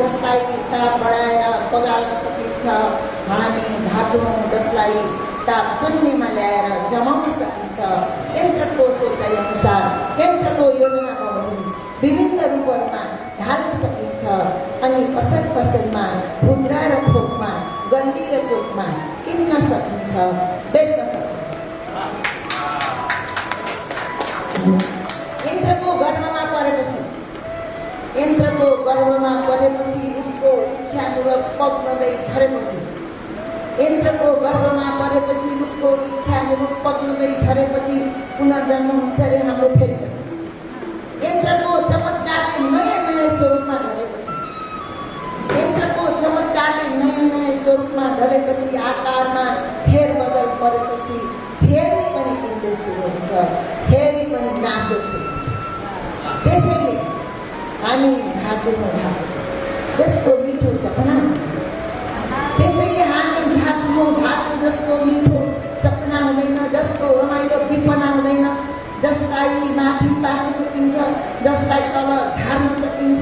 जसलाई ताप बढाएर पगाल्न सकिन्छ, हामी धातु हौँ जसलाई ताप शून्यमा ल्याएर जमाउन सकिन्छ। यन्त्रको सोचाइ अनुसार यन्त्रको योजना विभिन्न रूपहरूमा ढाल्न सकिन्छ अनि पसल पसलमा, खुद्रा र थोकमा, गल्ली र चोकमा किन्न सकिन्छ, बेच्न सकिन्छ। यन्त्रको गर्भमा परेपछि उसको इच्छापूर्वक पक्नदै झरेपछि पुनर्जन्म हुन्छ रे हाम्रो फेरि। यन्त्रको चमत्कारले नयाँ स्वरूपमा ढलेपछि आकारमा फेरबदल परेपछि फेरि पनि किन्दै सुरु हुन्छ, फेरि पनि नाच्दो सुरु हुन्छ। त्यसैले हामी धातु हौँ जसको मिठो सपना, जसको मिठो सपना हुँदैन, जसको रमाइलो विपना हुँदैन, जसलाई माथि पार्न सकिन्छ, जसलाई तल झार्न सकिन्छ,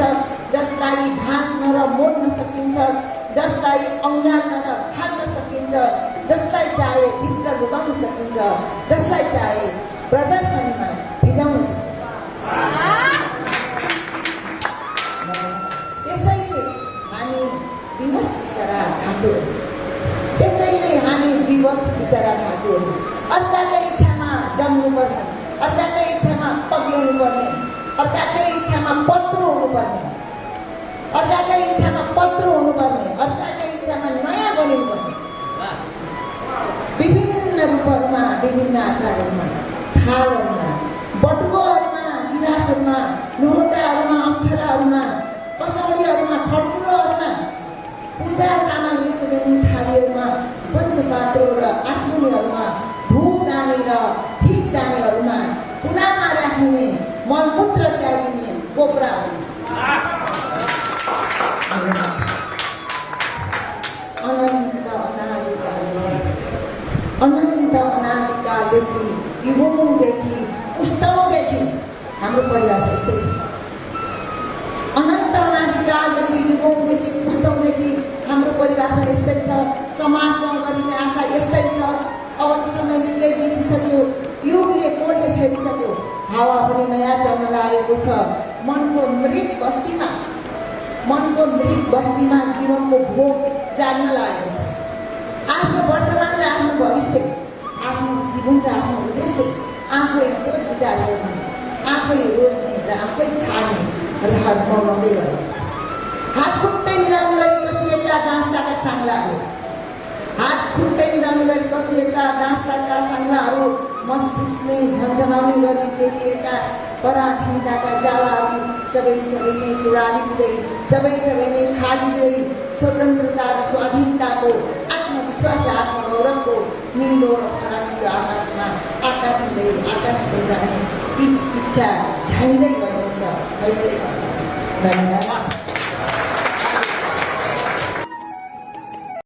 जसलाई भाँच्न र मोड्न सकिन्छ, जसलाई अँगाल्न र फाल्न सकिन्छ, जसलाई चाहे भित्र लुकाउन सकिन्छ, जसलाई चाहे प्रदर्शनीमा भिजाउन सकिन्छ। त्यसैले हामी विवश बिचरा धातुहरू, अर्काकै इच्छामा जन्नुपर्ने, अर्काकै इच्छामा पग्लिनुपर्ने, अर्काकै इच्छामा पत्रो हुनुपर्ने, अर्काकै इच्छामा नयाँ बनिनुपर्ने, विभिन्न रूपहरूमा, विभिन्न आकारहरूमा, थालहरूमा, बटुकोहरूमा, गिलासहरूमा, लोटाहरूमा, अम्फलाहरूमा, कसौडीहरूमा, ठड्कुलोहरूमा, पूजा सामग्री सजाउने थालीहरूमा, पञ्चपात्रो र आठुनीहरूमा, धुपदानी र फिकदानीहरूमा, कुनामा राखिने, मलमूत्र त्यागिने कोब्राहरू, अनन्त अनादिकालदेखि युगौँदेखि उस्तौँदेखि हाम्रो परिभाषा यस्तै छ। अनन्त अनादिकालदेखि युगौँदेखि उस्तौँदेखि हाम्रो परिभाषा यस्तै छ। समाजसँग गरिने आशा यस्तै छ। अब समय निकै बितिसक्यो, युगले कोडले फेरिसक्यो, हावा पनि नयाँ चल्न लागेको छ। मनको मृत बस्तीमा जीवनको भोग जाग्न लागेको छ। आफ्नो वर्तमान र आफ्नो भविष्य, आफ्नो जीवन र आफ्नो उद्देश्य आफै सोच विचार गर्ने, आफै रोज्ने र आफै छाड्ने रहर बनाउँदै गएको छ। हात खुट्टै निराउनु गरी कसिएका डाँसाका साङ्लाहरू, मस्तिष्कमै झन्झनाउने गरी चेलिएका पराधीनताका जालाहरू सबै नै तुडालिँदै, सबै नै खालिँदै, स्वतन्त्रता र स्वाधीनताको, आत्मविश्वास र आत्मगौरवको निलो र फराकिलो आकाश हुँदै जाने इच्छा झाइँदै गएको छ। धन्यवाद।